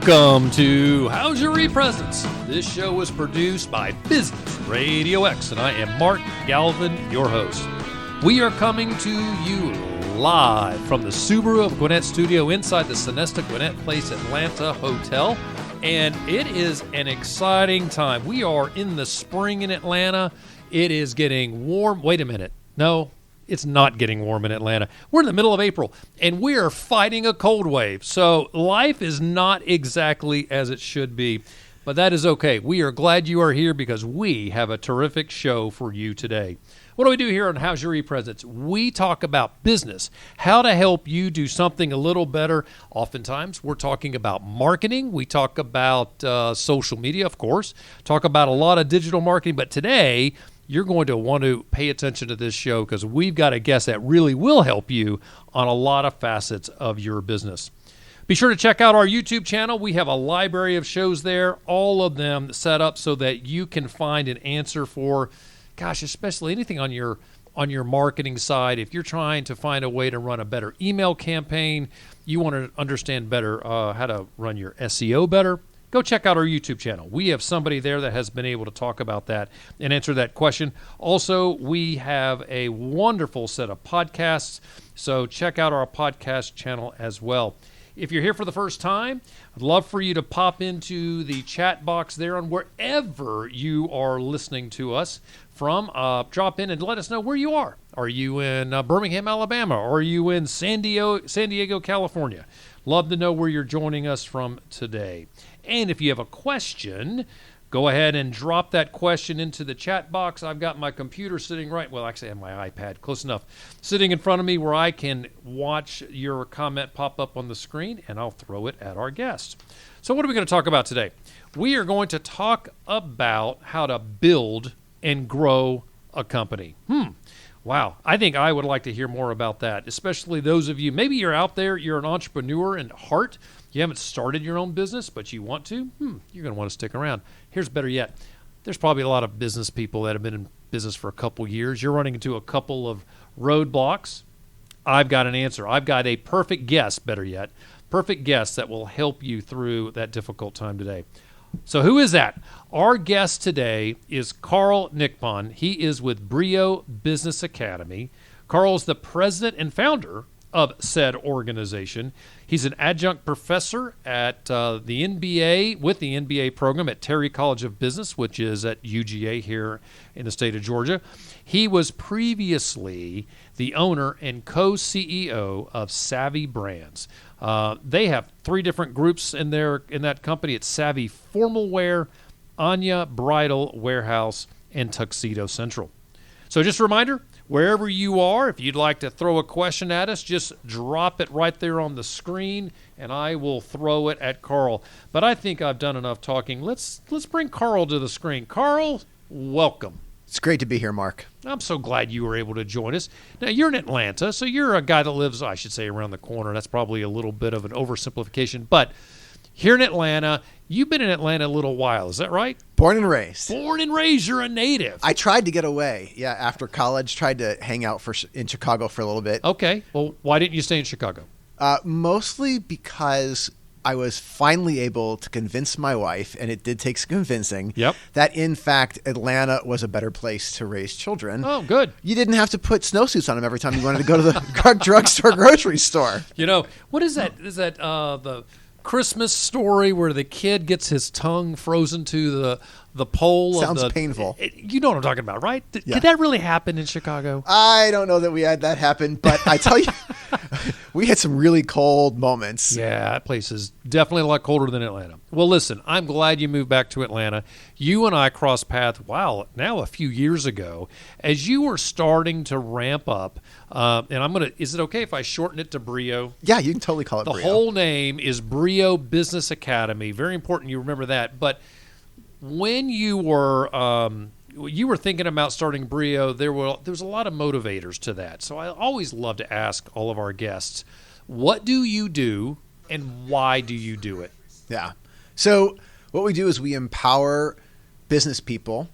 Welcome to How's Your Presence? This show was produced by Business RadioX, and I am Mark Galvin, your host. We are coming to you live from the Subaru of Gwinnett studio inside the Sonesta Gwinnett Place Atlanta Hotel, and it is an exciting time. We are in the spring in Atlanta. It is getting warm. Wait a minute. No. It's not getting warm in Atlanta. We're in the middle of April, and we are fighting a cold wave. So life is not exactly as it should be, but that is okay. We are glad you are here because we have a terrific show for you today. What do we do here on How's Your Presence? We talk about business, how to help you do something a little better. Oftentimes, we're talking about marketing. We talk about social media, of course, talk about a lot of digital marketing, but today, you're going to want to pay attention to this show because we've got a guest that really will help you on a lot of facets of your business. Be sure to check out our YouTube channel. We have a library of shows there, all of them set up so that you can find an answer for, especially anything on your marketing side. If you're trying to find a way to run a better email campaign, you want to understand better how to run your SEO better, go check out our YouTube channel. We have somebody there that has been able to talk about that and answer that question. Also, we have a wonderful set of podcasts, so check out our podcast channel as well. If you're here for the first time, I'd love for you to pop into the chat box there on wherever you are listening to us from. Drop in and let us know where you are. Are you in Birmingham, Alabama? Or are you in San Diego, California? Love to know where you're joining us from today. And if you have a question, go ahead and drop that question into the chat box. I've got my computer sitting actually I have my iPad, close enough, sitting in front of me where I can watch your comment pop up on the screen, and I'll throw it at our guest. So what are we going to talk about today? We are going to talk about how to build and grow a company. Wow, I think I would like to hear more about that, especially those of you, maybe you're out there, you're an entrepreneur in heart, you haven't started your own business, but you want to, you're going to want to stick around. Here's better yet. There's probably a lot of business people that have been in business for a couple years. You're running into a couple of roadblocks. I've got an answer. I've got a perfect guest, better yet, perfect guest that will help you through that difficult time today. So who is that? Our guest today is Carl Nicpon. He is with Brio Business Academy. Carl's the president and founder of said organization. He's an adjunct professor at the MBA program at Terry College of Business, which is at UGA here in the state of Georgia. He was previously the owner and co-CEO of Savvy Brands. They have three different groups in that company. It's Savvy Formal Wear, Anya Bridal Warehouse, and Tuxedo Central. So just a reminder, wherever you are, if you'd like to throw a question at us, just drop it right there on the screen, and I will throw it at Carl. But I think I've done enough talking. Let's bring Carl to the screen. Carl, welcome. It's great to be here, Mark. I'm so glad you were able to join us. Now, you're in Atlanta, so you're a guy that lives, I should say, around the corner. That's probably a little bit of an oversimplification. But here in Atlanta, you've been in Atlanta a little while. Is that right? Born and raised. Born and raised. You're a native. I tried to get away. Yeah, after college, tried to hang out in Chicago for a little bit. Okay. Well, why didn't you stay in Chicago? Mostly because I was finally able to convince my wife, and it did take some convincing, that in fact Atlanta was a better place to raise children. Oh, good. You didn't have to put snowsuits on them every time you wanted to go to the drugstore grocery store. You know, what is that? Is that the Christmas Story where the kid gets his tongue frozen to the pole? Sounds painful. You know what I'm talking about, right? Did that really happen in Chicago? I don't know that we had that happen, but I tell you, we had some really cold moments. Yeah, that place is definitely a lot colder than Atlanta. Well, listen, I'm glad you moved back to Atlanta. You and I crossed paths, now a few years ago, as you were starting to ramp up. And is it okay if I shorten it to Brio? Yeah, you can totally call it Brio. The whole name is Brio Business Academy. Very important you remember that. But when you were thinking about starting Brio, there was a lot of motivators to that. So I always love to ask all of our guests, what do you do and why do you do it? Yeah. So what we do is we empower business people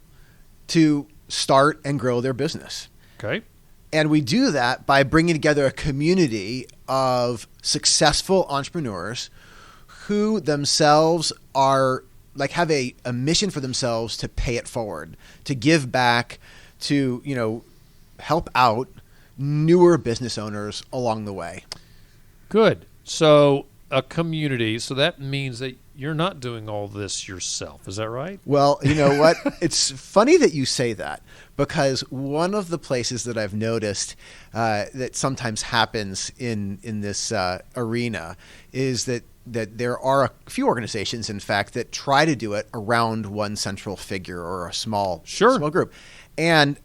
to start and grow their business. Okay. And we do that by bringing together a community of successful entrepreneurs who themselves are like have a mission for themselves to pay it forward, to give back, to, help out newer business owners along the way. Good. So a community. So that means that you're not doing all this yourself. Is that right? Well, you know what? It's funny that you say that, because one of the places that I've noticed that sometimes happens in this arena is that there are a few organizations, in fact, that try to do it around one central figure or a small group. And,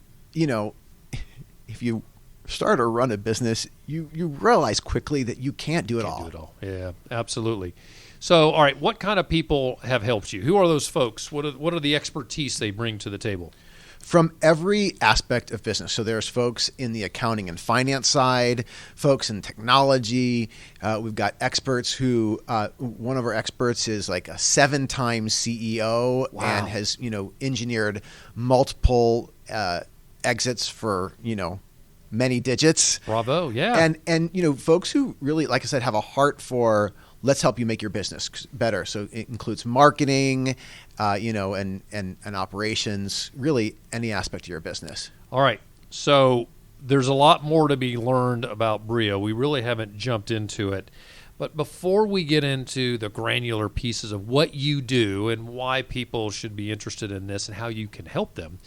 if you start or run a business, you realize quickly that you can't do it all. Yeah, absolutely. So, all right, what kind of people have helped you? Who are those folks? What are the expertise they bring to the table? From every aspect of business. So there's folks in the accounting and finance side, folks in technology. We've got experts who, one of our experts is like a 7-time CEO. Wow. And has, engineered multiple exits for, many digits. Bravo, yeah. And folks who really, like I said, have a heart for let's help you make your business better. So it includes marketing, and operations, really any aspect of your business. All right. So there's a lot more to be learned about Brio. We really haven't jumped into it. But before we get into the granular pieces of what you do and why people should be interested in this and how you can help them,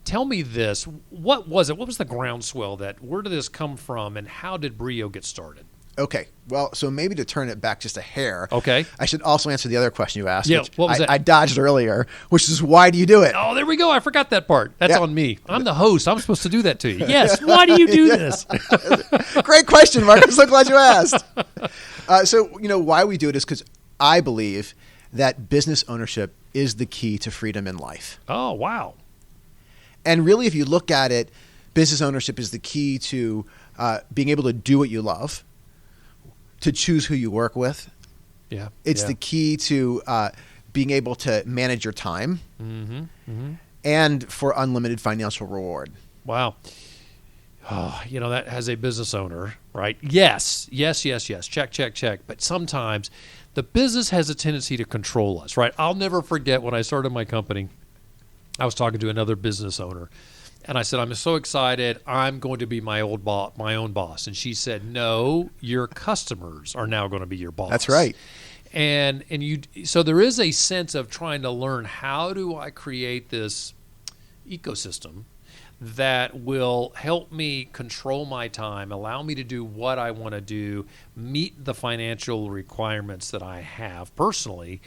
tell me this. What was it? What was the groundswell where did this come from, and how did Brio get started? Okay. Well, so maybe to turn it back just a hair, okay, I should also answer the other question you asked, which what was that? I dodged earlier, which is why do you do it? Oh, there we go. I forgot that part. That's on me. I'm the host. I'm supposed to do that to you. Yes. Why do you do this? Great question, Mark. I'm so glad you asked. So, why we do it is because I believe that business ownership is the key to freedom in life. Oh, wow. And really, if you look at it, business ownership is the key to being able to do what you love, to choose who you work with. Yeah. It's the key to being able to manage your time, and for unlimited financial reward. Wow. Oh, that as a business owner, right? Yes. Check. But sometimes the business has a tendency to control us, right? I'll never forget when I started my company, I was talking to another business owner. And I said, I'm so excited. I'm going to be my own boss. And she said, no, your customers are now going to be your boss. That's right. So there is a sense of trying to learn, how do I create this ecosystem that will help me control my time, allow me to do what I want to do, meet the financial requirements that I have personally,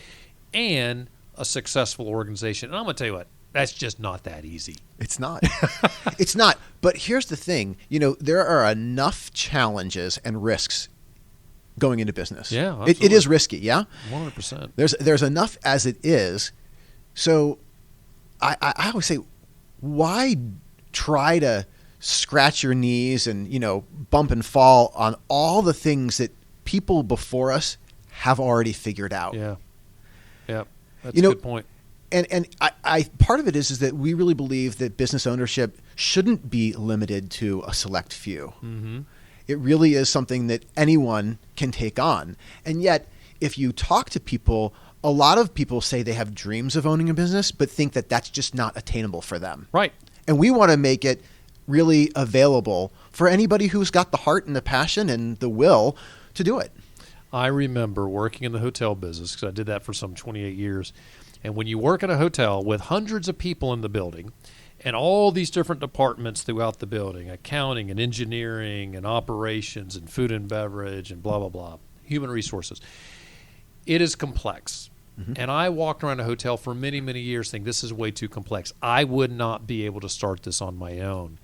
and a successful organization. And I'm going to tell you what, that's just not that easy. It's not. It's not. But here's the thing. There are enough challenges and risks going into business. Yeah, absolutely. It is risky, yeah? 100%. There's enough as it is. So I always say, why try to scratch your knees and, bump and fall on all the things that people before us have already figured out? Yeah. That's a good point. And I part of it is that we really believe that business ownership shouldn't be limited to a select few. Mm-hmm. It really is something that anyone can take on. And yet, if you talk to people, a lot of people say they have dreams of owning a business, but think that that's just not attainable for them. Right. And we want to make it really available for anybody who's got the heart and the passion and the will to do it. I remember working in the hotel business, because I did that for some 28 years. And when you work in a hotel with hundreds of people in the building and all these different departments throughout the building, accounting and engineering and operations and food and beverage and blah, blah, blah, human resources, it is complex. Mm-hmm. And I walked around a hotel for many, many years thinking this is way too complex. I would not be able to start this on my own.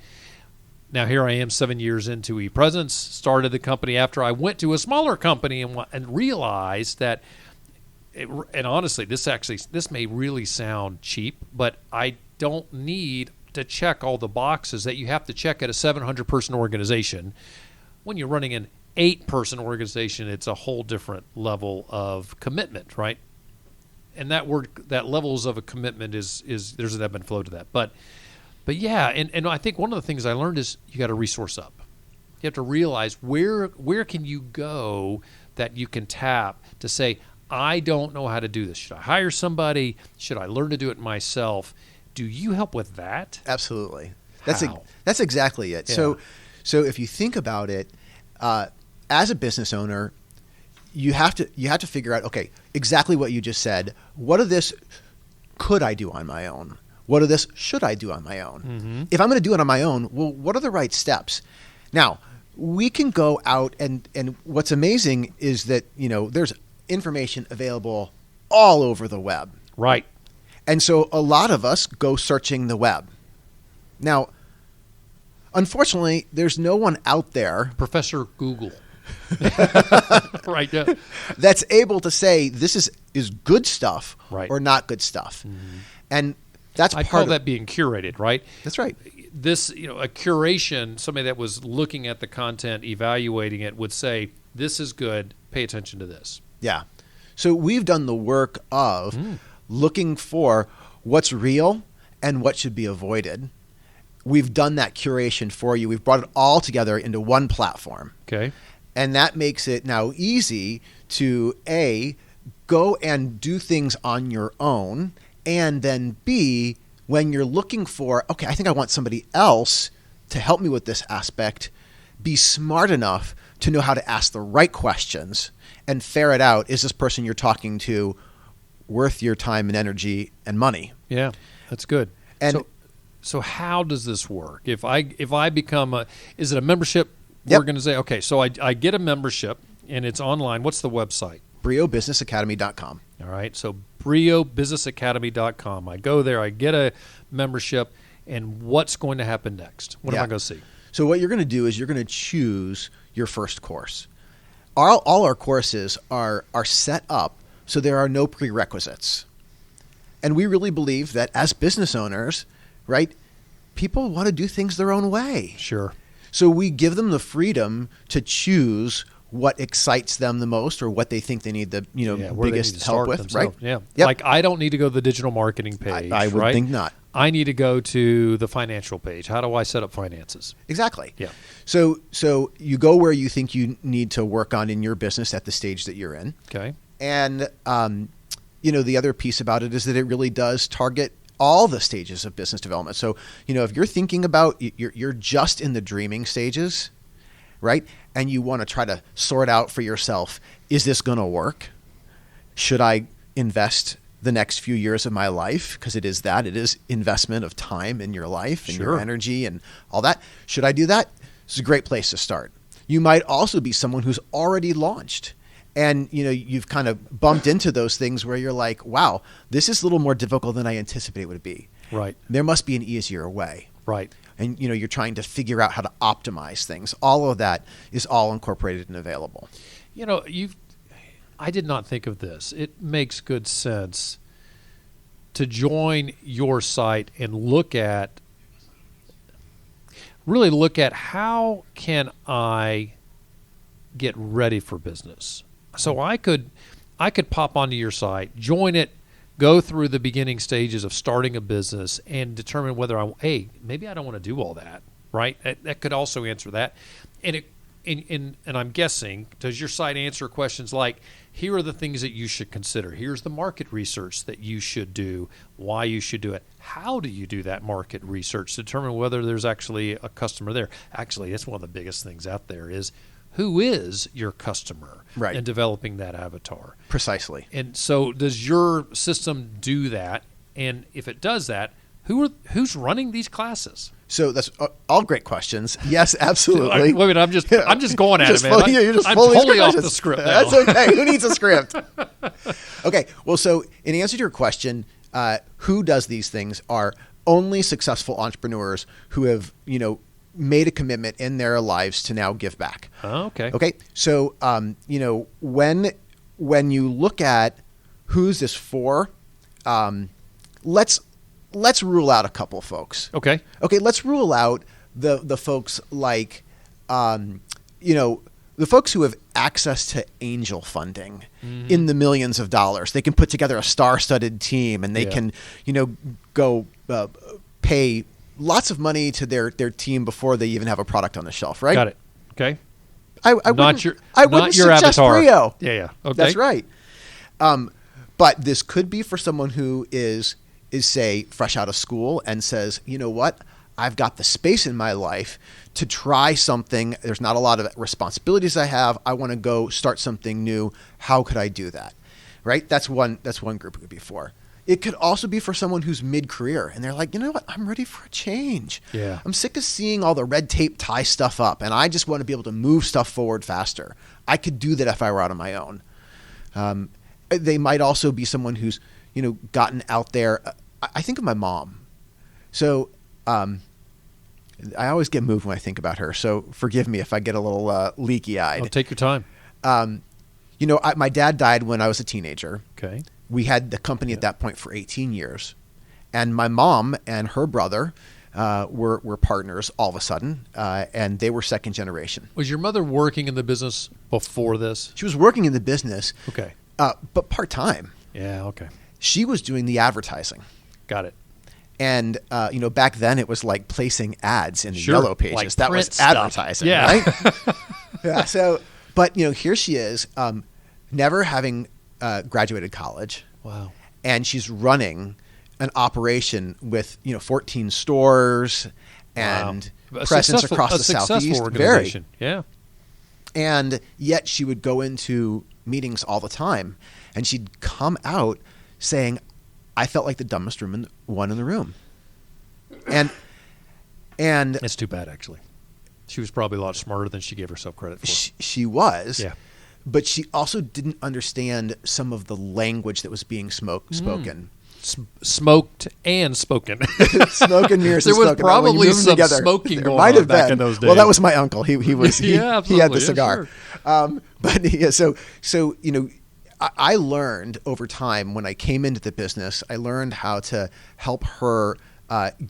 Now, here I am 7 years into ePresence, started the company after I went to a smaller company and realized that and honestly, this may really sound cheap, but I don't need to check all the boxes that you have to check at a 700-person organization. When you're running an 8-person organization, it's a whole different level of commitment, right? And that levels of a commitment is there's an ebb and flow to that. But yeah, and I think one of the things I learned is you got to resource up. You have to realize where can you go that you can tap to say, I don't know how to do this. Should I hire somebody? Should I learn to do it myself? Do you help with that? Absolutely. How? That's exactly it. Yeah. So if you think about it, as a business owner, you have to figure out, okay, exactly what you just said. What of this could I do on my own? What of this should I do on my own? Mm-hmm. If I'm going to do it on my own, well, what are the right steps? Now, we can go out and what's amazing is that, there's information available all over the web. Right. And so a lot of us go searching the web. Now, unfortunately, there's no one out there Professor Google. Right. Yeah. that's able to say this is good stuff Right. or not good stuff. Mm-hmm. And that's I part call of that being curated, right? That's right. This, a curation, somebody that was looking at the content, evaluating it, would say, this is good, pay attention to this. Yeah. So we've done the work of looking for what's real and what should be avoided. We've done that curation for you. We've brought it all together into one platform. Okay. And that makes it now easy to A, go and do things on your own, and then B, when you're looking for, okay, I think I want somebody else to help me with this aspect, be smart enough to know how to ask the right questions and ferret out, is this person you're talking to worth your time and energy and money? Yeah, that's good. And so how does this work? If I become is it a membership Yep. organization? Okay, so I get a membership and it's online. What's the website? BrioBusinessAcademy.com. All right, so BrioBusinessAcademy.com. I go there, I get a membership, and what's going to happen next? What am I going to see? So what you're going to do is you're going to choose your first course. All our courses are set up so there are no prerequisites. And we really believe that as business owners, right, people want to do things their own way. Sure. So we give them the freedom to choose what excites them the most or what they think they need the where they biggest need to help start with, themselves. right? Yeah. Yep. Like I don't need to go to the digital marketing page. I would right? think not. I need to go to the financial page. How do I set up finances? Exactly. Yeah. So you go where you think you need to work on in your business at the stage that you're in. Okay. And the other piece about it is that it really does target all the stages of business development. So, if you're thinking about you're just in the dreaming stages, right? And you want to try to sort out for yourself, is this going to work? Should I invest the next few years of my life? Because it is investment of time in your life and your energy and all that. Should I do that? It's a great place to start. You might also be someone who's already launched. And, you've kind of bumped into those things where you're like, wow, this is a little more difficult than I anticipated it would be. Right. There must be an easier way. Right. And, you're trying to figure out how to optimize things. All of that is all incorporated and available. I did not think of this. It makes good sense to join your site and really look at how can I get ready for business. So I could pop onto your site, join it, go through the beginning stages of starting a business and determine whether maybe I don't want to do all that, right? That could also answer that. And I'm guessing, does your site answer questions like, here are the things that you should consider. Here's the market research that you should do, why you should do it. How do you do that market research to determine whether there's actually a customer there? Actually, that's one of the biggest things out there is, who is your customer, right, and developing that avatar. Precisely. And so does your system do that? And if it does that, who's running these classes? So that's all great questions. Yes, absolutely. Wait a minute, I'm just going at it, man. I'm totally off the script now. That's okay. Who needs a script? Okay. Well, so in answer to your question, who does these things are only successful entrepreneurs who have, made a commitment in their lives to now give back. Oh, okay. Okay. So, when you look at who's this for, let's rule out a couple folks. Okay. Okay. Let's rule out the folks like, the folks who have access to angel funding in the millions of dollars. They can put together a star-studded team and they can, go pay lots of money to their team before they even have a product on the shelf, right? Got it. Okay. I wouldn't not your suggest avatar. Brio. Yeah. Okay. That's right. But this could be for someone who is say fresh out of school and says, you know what, I've got the space in my life to try something. There's not a lot of responsibilities I have. I want to go start something new. How could I do that? Right? That's one group it could be for. It could also be for someone who's mid-career and they're like, you know what, I'm ready for a change. Yeah. I'm sick of seeing all the red tape tie stuff up, and I just want to be able to move stuff forward faster. I could do that if I were out on my own. They might also be someone who's, gotten out there. I think of my mom. So I always get moved when I think about her. So forgive me if I get a little leaky-eyed. Oh, take your time. My dad died when I was a teenager. Okay. We had the company at that point for 18 years. And my mom and her brother were partners all of a sudden, and they were second generation. Was your mother working in the business before this? She was working in the business, Okay. but part-time. Yeah, okay. She was doing the advertising. Got it. And, back then it was like placing ads in the Sure, yellow pages. like that was print stuff. advertising, Yeah. right? Yeah. So, but, here she is, never having graduated college. Wow. And she's running an operation with, 14 stores and presence across the Southeast. Organization. Yeah. And yet she would go into meetings all the time, and she'd come out saying, I felt like the dumbest one in the room. And It's too bad, actually. She was probably a lot smarter than she gave herself credit for. She was. Yeah. But she also didn't understand some of the language that was being spoken. Smoked and spoken. Smoke and mirrors. There and was spoken. probably some together, smoking there going might on have back been. in those days. Well, that was my uncle. He was Yeah, he had the absolutely. cigar. Yeah, sure. But yeah, so I learned over time when I came into the business, I learned how to help her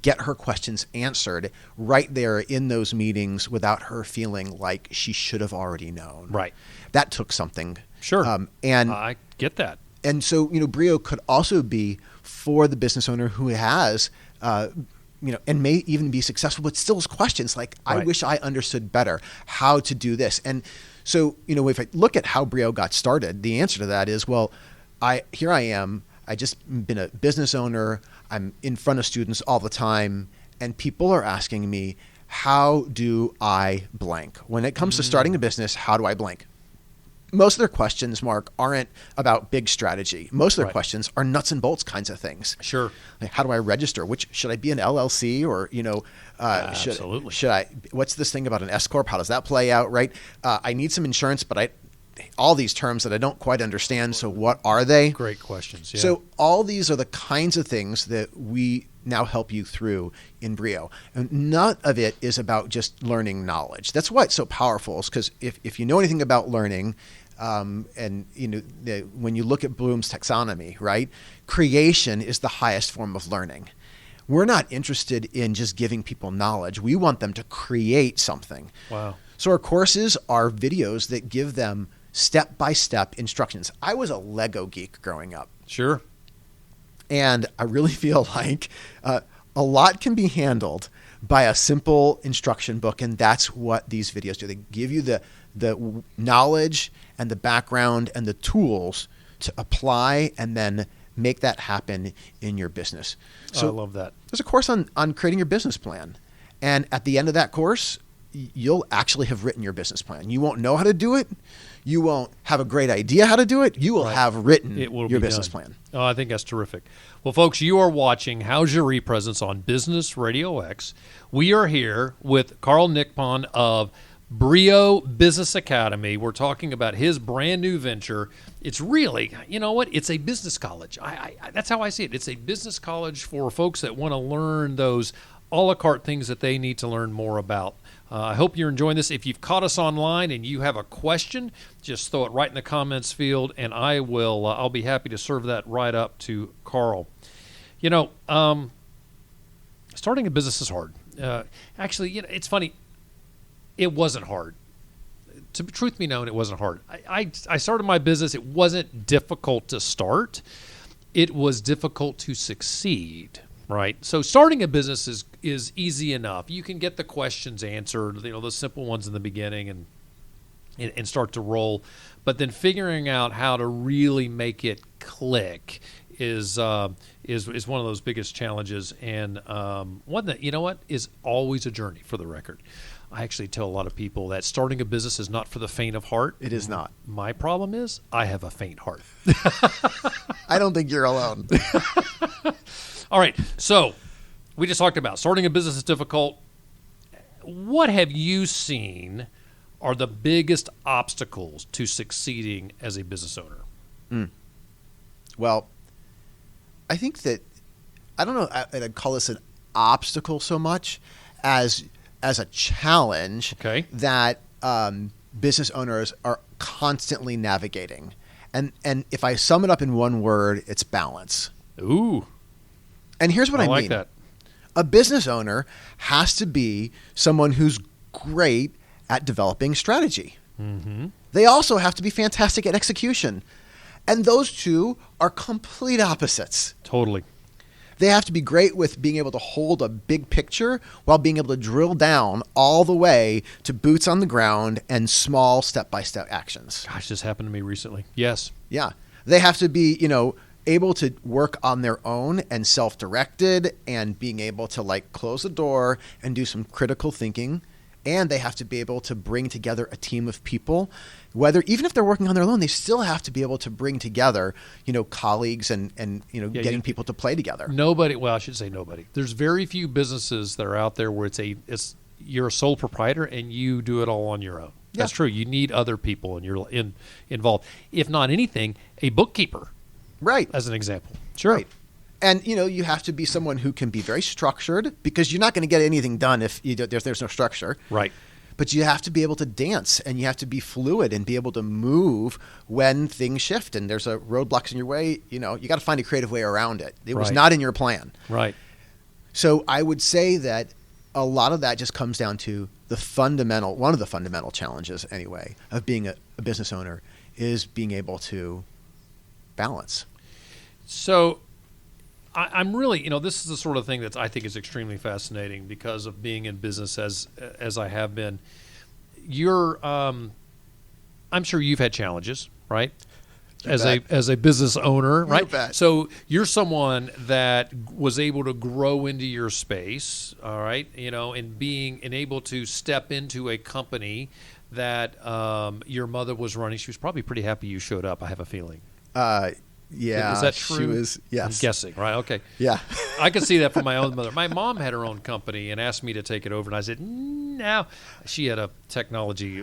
get her questions answered right there in those meetings without her feeling like she should have already known. Right. That took something. Sure. And I get that. And so, Brio could also be for the business owner who has, and may even be successful, but still has questions like, I Right. wish I understood better how to do this. And so, if I look at how Brio got started, the answer to that is, well, here I am. I just been a business owner. I'm in front of students all the time, and people are asking me, how do I blank? When it comes to starting a business, how do I blank? Most of their questions, Mark, aren't about big strategy. Most of their Right. questions are nuts and bolts kinds of things. Sure. Like, how do I register? Should I be an LLC or, Absolutely. should I, what's this thing about an S Corp? How does that play out? Right. I need some insurance, but all these terms that I don't quite understand. So what are they? Great questions. Yeah. So all these are the kinds of things that we now help you through in Brio. And none of it is about just learning knowledge. That's why it's so powerful, is because if you know anything about learning, when you look at Bloom's taxonomy, right, creation is the highest form of learning. We're not interested in just giving people knowledge. We want them to create something. Wow. So our courses are videos that give them step-by-step instructions. I was a Lego geek growing up. Sure. And I really feel like a lot can be handled by a simple instruction book, and that's what these videos do. They give you the knowledge and the background and the tools to apply and then make that happen in your business. So I love that. There's a course on creating your business plan. And at the end of that course, you'll actually have written your business plan. You won't know how to do it. You won't have a great idea how to do it. You will have written your business plan. Oh, I think that's terrific. Well, folks, you are watching How's Your Presence on Business RadioX. We are here with Carl Nicpon of Brio Business Academy. We're talking about his brand new venture. It's really, you know what? It's a business college. That's how I see it. It's a business college for folks that want to learn those a la carte things that they need to learn more about. I hope you're enjoying this. If you've caught us online and you have a question, just throw it right in the comments field, and I'll be happy to serve that right up to Carl. Starting a business is hard. Actually, it's funny. It wasn't hard. To truth be known, it wasn't hard. I started my business. It wasn't difficult to start. It was difficult to succeed. Right. So starting a business is easy enough. You can get the questions answered, the simple ones in the beginning, and and start to roll. But then figuring out how to really make it click is one of those biggest challenges, and one that, is always a journey, for the record. I actually tell a lot of people that starting a business is not for the faint of heart. It is not. My problem is I have a faint heart. I don't think you're alone. All right, so we just talked about starting a business is difficult. What have you seen are the biggest obstacles to succeeding as a business owner? Well, I think that, I don't know, I'd call this an obstacle so much as a challenge that business owners are constantly navigating. And if I sum it up in one word, it's balance. Ooh. And here's what I mean. I like that. A business owner has to be someone who's great at developing strategy. Mm-hmm. They also have to be fantastic at execution. And those two are complete opposites. Totally. They have to be great with being able to hold a big picture while being able to drill down all the way to boots on the ground and small step-by-step actions. Gosh, this happened to me recently. Yes. Yeah. They have to be, able to work on their own and self-directed and being able to close the door and do some critical thinking. And they have to be able to bring together a team of people, even if they're working on their own, they still have to be able to bring together, colleagues and getting people to play together. I should say nobody. There's very few businesses that are out there where you're a sole proprietor and you do it all on your own. Yeah. That's true. You need other people and you're involved. If not anything, a bookkeeper. Right. As an example. Sure. Right. And, you have to be someone who can be very structured, because you're not going to get anything done if there's no structure. Right. But you have to be able to dance, and you have to be fluid and be able to move when things shift and there's a roadblocks in your way. You got to find a creative way around it. It was not in your plan. Right. So I would say that a lot of that just comes down to one of the fundamental challenges anyway of being a business owner is being able to balance. So I'm really, this is the sort of thing that I think is extremely fascinating because of being in business as I have been. I'm sure you've had challenges, right? As a business owner, right? You bet. So you're someone that was able to grow into your space, all right? And able to step into a company that your mother was running. She was probably pretty happy you showed up, I have a feeling. Yeah. Is that true? She was, yes. I'm guessing, right? Okay. Yeah. I could see that from my own mother. My mom had her own company and asked me to take it over, and I said, no. She had a technology.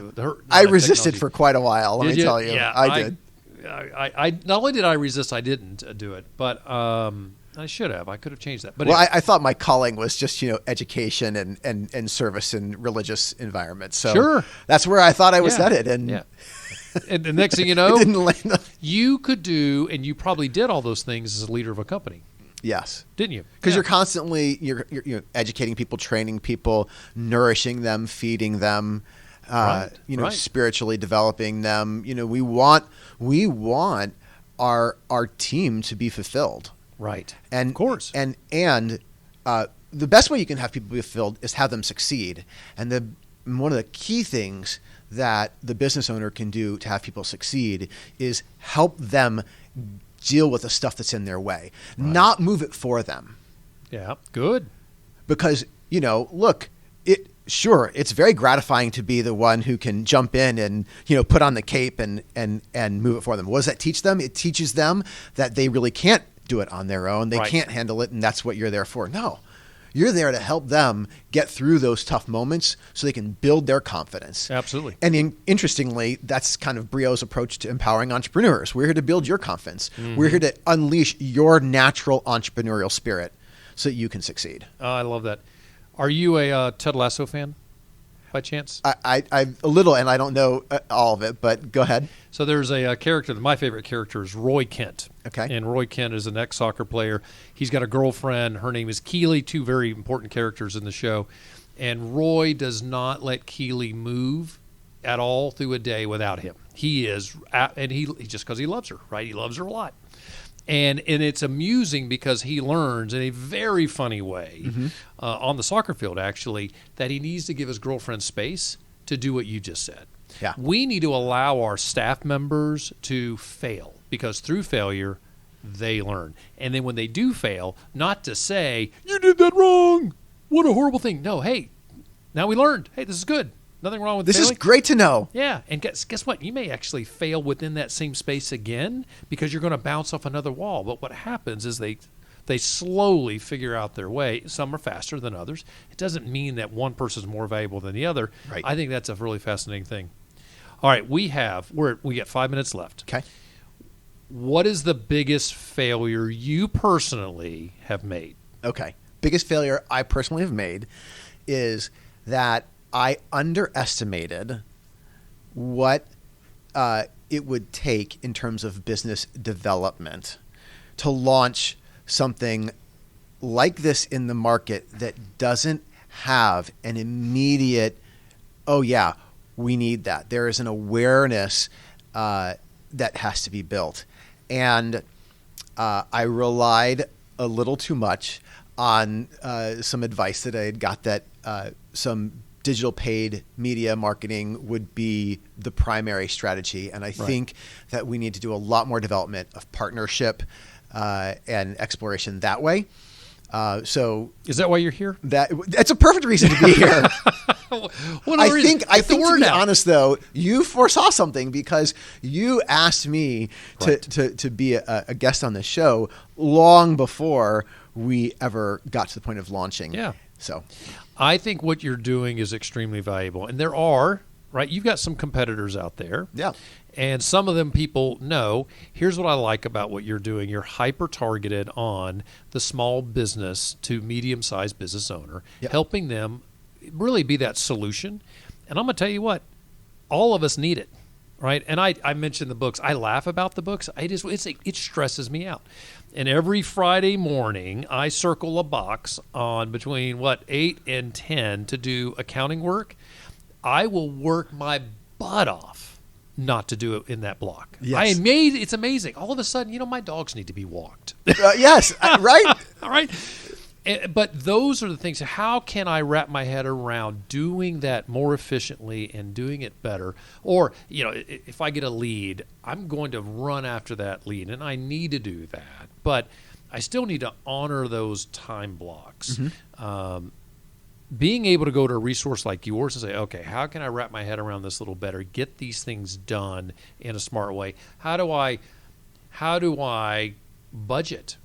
I resisted for quite a while, let me tell you. Yeah, I did. I not only did I resist, I didn't do it, but I should have. I could have changed that. But well, anyway. I thought my calling was just, education and service in religious environments. So sure. That's where I thought I was headed. And yeah. And the next thing you know, didn't land you could do, and you probably did all those things as a leader of a company. Yes. Didn't you? Because you're constantly you're educating people, training people, nourishing them, feeding them, spiritually developing them. We want our team to be fulfilled. Right. And of course. And the best way you can have people be fulfilled is have them succeed. And one of the key things that the business owner can do to have people succeed is help them deal with the stuff that's in their way, not move it for them. Yeah, good. Because, look, it's very gratifying to be the one who can jump in and, put on the cape and move it for them. What does that teach them? It teaches them that they really can't do it on their own. They can't handle it, and that's what you're there for. No. You're there to help them get through those tough moments so they can build their confidence. Absolutely. And interestingly, that's kind of Brio's approach to empowering entrepreneurs. We're here to build your confidence. Mm-hmm. We're here to unleash your natural entrepreneurial spirit so that you can succeed. I love that. Are you a Ted Lasso fan by chance? I a little, and I don't know all of it, but go ahead. So there's a character, my favorite character is Roy Kent. Okay. And Roy Kent is an ex-soccer player. He's got a girlfriend. Her name is Keely, two very important characters in the show. And Roy does not let Keely move at all through a day without him. He is, and he just because he loves her, right? He loves her a lot. And it's amusing because he learns in a very funny way on the soccer field, actually, that he needs to give his girlfriend space to do what you just said. Yeah. We need to allow our staff members to fail, because through failure, they learn. And then when they do fail, not to say, you did that wrong. What a horrible thing. No, hey, now we learned. Hey, this is good. Nothing wrong with This failing. is great to know. Yeah, and guess what? You may actually fail within that same space again, because you're going to bounce off another wall. But what happens is they slowly figure out their way. Some are faster than others. It doesn't mean that one person is more valuable than the other. Right. I think that's a really fascinating thing. All right, we got 5 minutes left. Okay. What is the biggest failure you personally have made? Okay. Biggest failure I personally have made is that I underestimated what it would take in terms of business development to launch something like this in the market that doesn't have an immediate, oh yeah, we need that. There is an awareness that has to be built. And I relied a little too much on some advice that I had got that some digital paid media marketing would be the primary strategy. And I think that we need to do a lot more development of partnership and exploration that way. So is that why you're here? That's a perfect reason to be here. I think to be honest, though, you foresaw something, because you asked me to be a guest on this show long before we ever got to the point of launching. Yeah. So I think what you're doing is extremely valuable. And there are, you've got some competitors out there. Yeah. And some of them people know. Here's what I like about what you're doing. You're hyper-targeted on the small business to medium-sized business owner, helping them really be that solution. And I'm going to tell you what, all of us need it, right? And I mentioned the books. I laugh about the books. It stresses me out. And every Friday morning, I circle a box on between 8 and 10 to do accounting work. I will work my butt off not to do it in that block. Yes. It's amazing. All of a sudden, my dogs need to be walked. Yes, right? All right. But those are the things. How can I wrap my head around doing that more efficiently and doing it better? Or, if I get a lead, I'm going to run after that lead, and I need to do that. But I still need to honor those time blocks. Mm-hmm. Being able to go to a resource like yours and say, okay, how can I wrap my head around this a little better, get these things done in a smart way? How do I budget?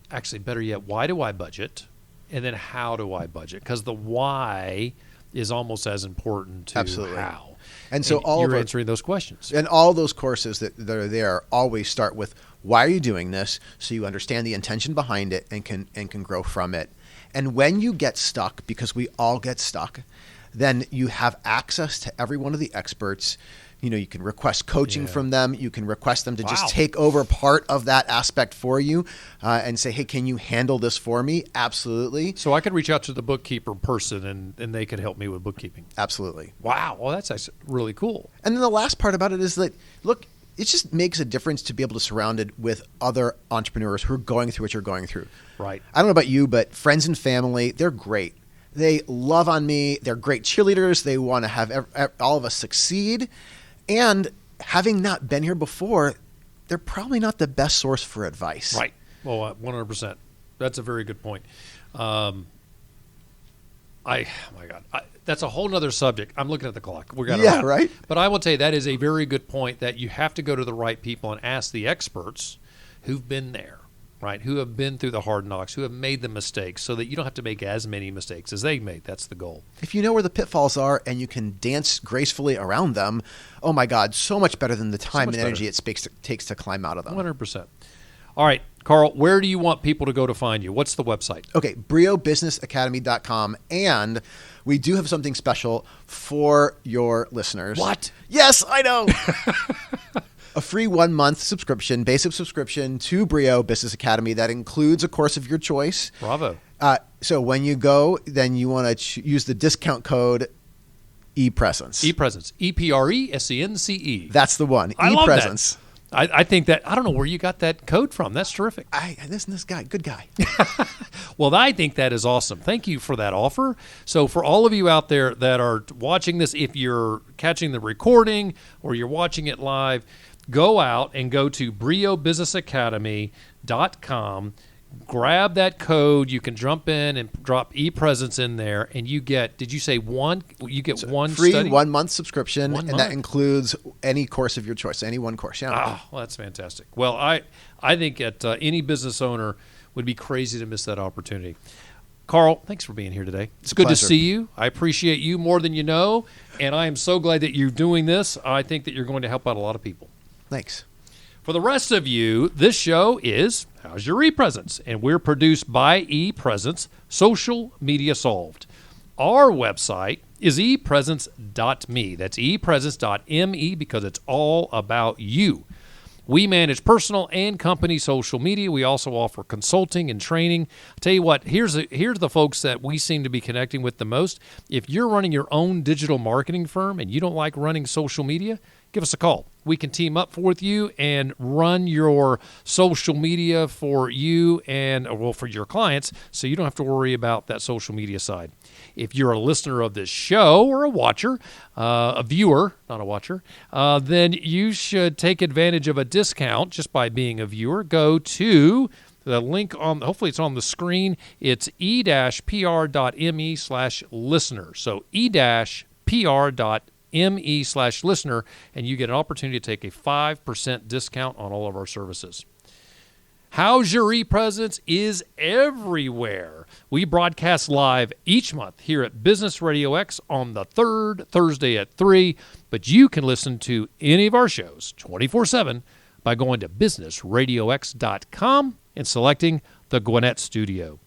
Actually, better yet, why do I budget? And then how do I budget? Because the why is almost as important to Absolutely. How. And so you're answering those questions. And all those courses that are there always start with, why are you doing this? So you understand the intention behind it and can grow from it. And when you get stuck, because we all get stuck, then you have access to every one of the experts. You can request coaching from them. You can request them to just take over part of that aspect for you and say, hey, can you handle this for me? Absolutely. So I could reach out to the bookkeeper person and they could help me with bookkeeping. Absolutely. Wow. Well, that's actually really cool. And then the last part about it is that, look, it just makes a difference to be able to surround it with other entrepreneurs who are going through what you're going through. Right. I don't know about you, but friends and family, they're great. They love on me. They're great cheerleaders. They want to have all of us succeed. And having not been here before, they're probably not the best source for advice. Right. Well, 100%. That's a very good point. That's a whole nother subject. I'm looking at the clock. We got right. But I will tell you, that is a very good point, that you have to go to the right people and ask the experts who've been there, right? Who have been through the hard knocks, who have made the mistakes, so that you don't have to make as many mistakes as they made. That's the goal. If you know where the pitfalls are and you can dance gracefully around them, oh my God, so much better than the time and energy it takes to climb out of them. 100%. All right, Carl, where do you want people to go to find you? What's the website? Okay, BrioBusinessAcademy.com. And we do have something special for your listeners. What? Yes, I know. A free 1-month subscription, basic subscription to Brio Business Academy that includes a course of your choice. Bravo. So when you go, then you want to use the discount code ePresence. ePresence. ePresence. That's the one. I love that. I think that, I don't know where you got that code from. That's terrific. This guy, good guy. Well, I think that is awesome. Thank you for that offer. So for all of you out there that are watching this, if you're catching the recording or you're watching it live, go out and go to briobusinessacademy.com. Grab that code. You can jump in and drop ePresence in there, and you get, did you say one? You get one free study? 1 month subscription, 1 and month. that includes any course of your choice, any one course. Yeah. Ah, well, that's fantastic. Well, I think that any business owner would be crazy to miss that opportunity. Carl, thanks for being here today. It's good to see you. I appreciate you more than you know, and I am so glad that you're doing this. I think that you're going to help out a lot of people. Thanks. For the rest of you, this show is How's Your ePresence? And we're produced by ePresence, Social Media Solved. Our website is epresence.me. That's epresence.me because it's all about you. We manage personal and company social media. We also offer consulting and training. I'll tell you what, here's the folks that we seem to be connecting with the most. If you're running your own digital marketing firm and you don't like running social media, give us a call. We can team up with you and run your social media for you and, well, for your clients, so you don't have to worry about that social media side. If you're a listener of this show or a watcher, a viewer, not a watcher, then you should take advantage of a discount just by being a viewer. Go to the link on, hopefully it's on the screen. It's e-pr.me/listener. So e-pr.me/listener, and you get an opportunity to take a 5% discount on all of our services. How's Your ePresence is everywhere. We broadcast live each month here at Business RadioX on the third Thursday at 3, but you can listen to any of our shows 24/7 by going to businessradiox.com and selecting the Gwinnett Studio.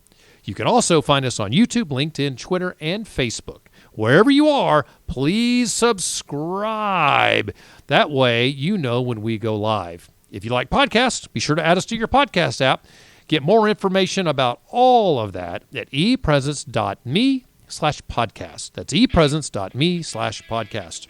You can also find us on YouTube, LinkedIn, Twitter, and Facebook. Wherever you are, please subscribe. That way you know when we go live. If you like podcasts, be sure to add us to your podcast app. Get more information about all of that at epresence.me/podcast. That's epresence.me/podcast.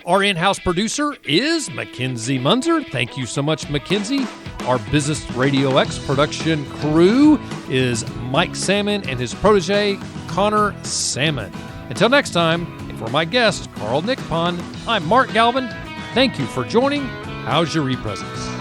Our in-house producer is Mackenzie Munzer. Thank you so much, Mackenzie. Our Business RadioX production crew is Mike Salmon and his protege, Connor Salmon. Until next time, and for my guest, Carl Nicpon, I'm Mark Galvin. Thank you for joining How's Your ePresence?